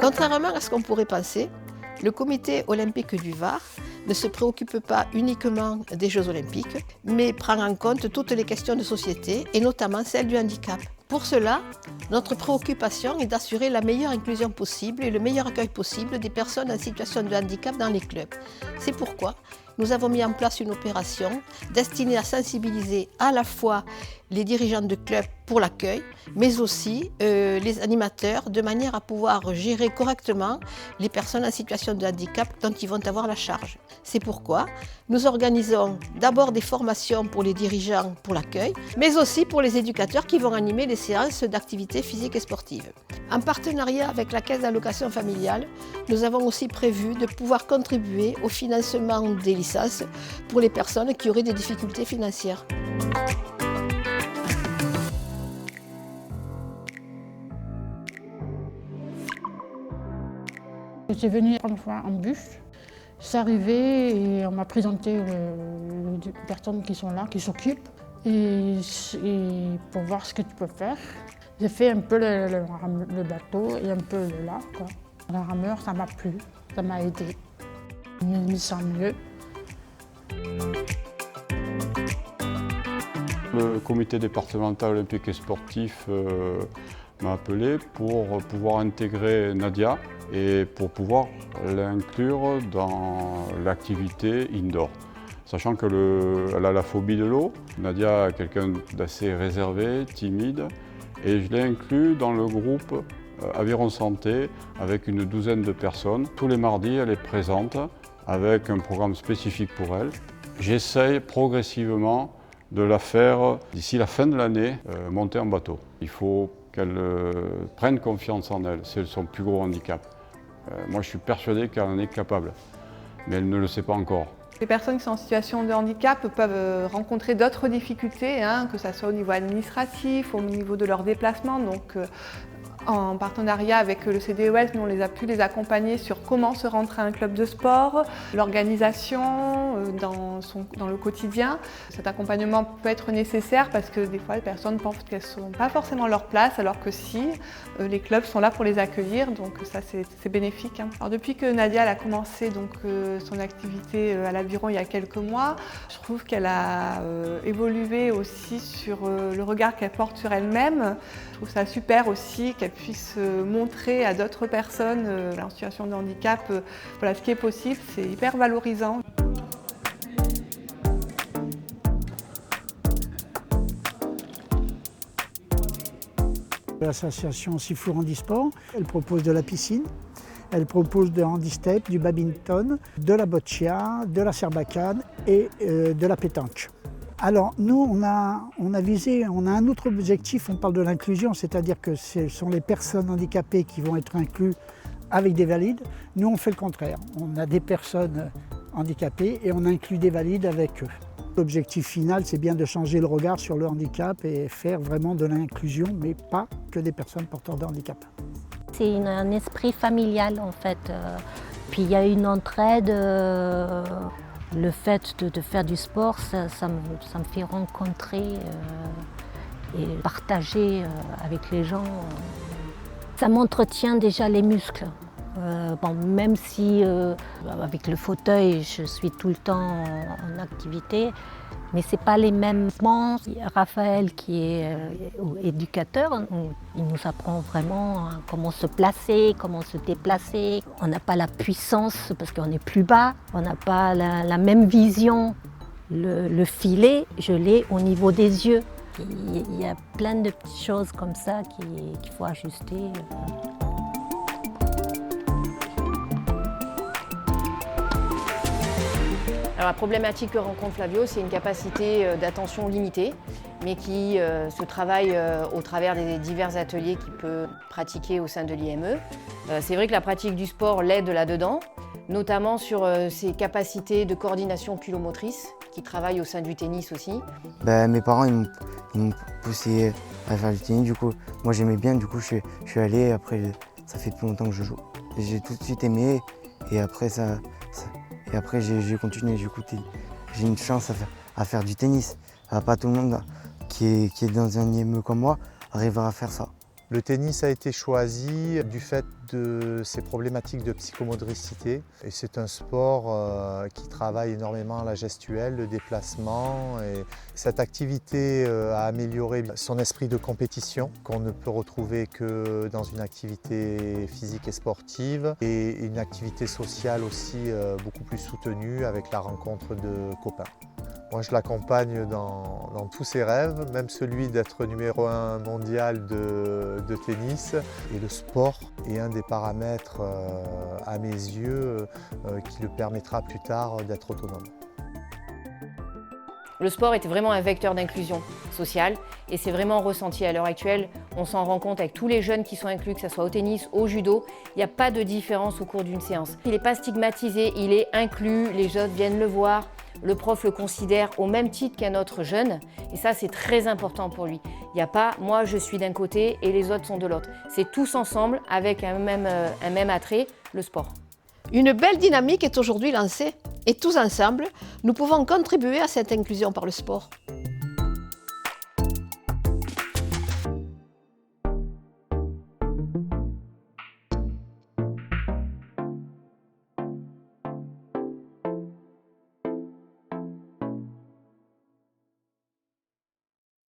Contrairement à ce qu'on pourrait penser, le Comité olympique du Var ne se préoccupe pas uniquement des Jeux olympiques, mais prend en compte toutes les questions de société et notamment celle du handicap. Pour cela, notre préoccupation est d'assurer la meilleure inclusion possible et le meilleur accueil possible des personnes en situation de handicap dans les clubs. C'est pourquoi nous avons mis en place une opération destinée à sensibiliser à la fois les dirigeants de clubs pour l'accueil, mais aussi les animateurs, de manière à pouvoir gérer correctement les personnes en situation de handicap dont ils vont avoir la charge. C'est pourquoi nous organisons d'abord des formations pour les dirigeants pour l'accueil, mais aussi pour les éducateurs qui vont animer les séances d'activités physiques et sportives. En partenariat avec la Caisse d'allocation familiale, nous avons aussi prévu de pouvoir contribuer au financement des licences pour les personnes qui auraient des difficultés financières. J'étais venue une fois en bus. Je suis arrivée et on m'a présenté les personnes qui sont là, qui s'occupent, et pour voir ce que tu peux faire. J'ai fait un peu le bateau et un peu le lac, quoi. La rameur, ça m'a plu, ça m'a aidé. Je me sens mieux. Le comité départemental olympique et sportif m'a appelé pour pouvoir intégrer Nadia et pour pouvoir l'inclure dans l'activité indoor. Sachant qu'elle a la phobie de l'eau. Nadia est quelqu'un d'assez réservé, timide, et je l'ai inclus dans le groupe Aviron Santé avec une douzaine de personnes. Tous les mardis, elle est présente avec un programme spécifique pour elle. J'essaye progressivement de la faire, d'ici la fin de l'année, monter en bateau. Il faut qu'elle prenne confiance en elle, c'est son plus gros handicap. Moi, je suis persuadé qu'elle en est capable, mais elle ne le sait pas encore. Les personnes qui sont en situation de handicap peuvent rencontrer d'autres difficultés, que ce soit au niveau administratif, au niveau de leur déplacement. Donc, en partenariat avec le CDES, nous on a pu les accompagner sur comment se rentrer à un club de sport, l'organisation dans le quotidien. Cet accompagnement peut être nécessaire parce que des fois les personnes pensent qu'elles ne sont pas forcément à leur place, alors que si, les clubs sont là pour les accueillir, donc ça c'est bénéfique. Alors depuis que Nadia a commencé son activité à l'Aviron il y a quelques mois, je trouve qu'elle a évolué aussi sur le regard qu'elle porte sur elle-même. Je trouve ça super aussi qu'elle puisse montrer à d'autres personnes en situation de handicap voilà, ce qui est possible, c'est hyper valorisant. L'association Sifour Handisport, elle propose de la piscine, elle propose de handistep, du badminton, de la boccia, de la serbacane et de la pétanque. Alors nous, on a un autre objectif, on parle de l'inclusion, c'est-à-dire que ce sont les personnes handicapées qui vont être incluses avec des valides. Nous, on fait le contraire. On a des personnes handicapées et on inclut des valides avec eux. L'objectif final, c'est bien de changer le regard sur le handicap et faire vraiment de l'inclusion, mais pas que des personnes porteurs de handicap. C'est un esprit familial en fait. Puis il y a une entraide. Le fait de faire du sport, ça me fait rencontrer et partager avec les gens. Ça m'entretient déjà les muscles. Même si avec le fauteuil, je suis tout le temps en activité, mais ce n'est pas les mêmes mouvements. Raphaël, qui est éducateur, il nous apprend vraiment comment se placer, comment se déplacer. On n'a pas la puissance parce qu'on est plus bas, on n'a pas la même vision. Le filet, je l'ai au niveau des yeux. Il y a plein de petites choses comme ça qu'il faut ajuster. Alors, la problématique que rencontre Flavio, c'est une capacité d'attention limitée, mais qui se travaille au travers des divers ateliers qu'il peut pratiquer au sein de l'IME. C'est vrai que la pratique du sport l'aide là-dedans, notamment sur ses capacités de coordination pulomotrice, qui travaillent au sein du tennis aussi. Mes parents ils m'ont poussé à faire du tennis, du coup moi j'aimais bien, du coup je suis allé, après ça fait depuis longtemps que je joue. Et j'ai tout de suite aimé et après, j'ai continué, j'ai une chance à faire du tennis. Pas tout le monde qui est dans un IME comme moi arrivera à faire ça. Le tennis a été choisi du fait de ses problématiques de psychomotricité. Et c'est un sport qui travaille énormément la gestuelle, le déplacement. Et cette activité a amélioré son esprit de compétition qu'on ne peut retrouver que dans une activité physique et sportive. Et une activité sociale aussi beaucoup plus soutenue avec la rencontre de copains. Moi, je l'accompagne dans tous ses rêves, même celui d'être numéro 1 mondial de tennis. Et le sport est un des paramètres, à mes yeux, qui le permettra plus tard d'être autonome. Le sport était vraiment un vecteur d'inclusion sociale et c'est vraiment ressenti à l'heure actuelle. On s'en rend compte avec tous les jeunes qui sont inclus, que ce soit au tennis, au judo. Il n'y a pas de différence au cours d'une séance. Il n'est pas stigmatisé, il est inclus, les autres viennent le voir. Le prof le considère au même titre qu'un autre jeune et ça c'est très important pour lui. Il n'y a pas « moi je suis d'un côté et les autres sont de l'autre ». C'est tous ensemble avec un même attrait, le sport. Une belle dynamique est aujourd'hui lancée et tous ensemble, nous pouvons contribuer à cette inclusion par le sport.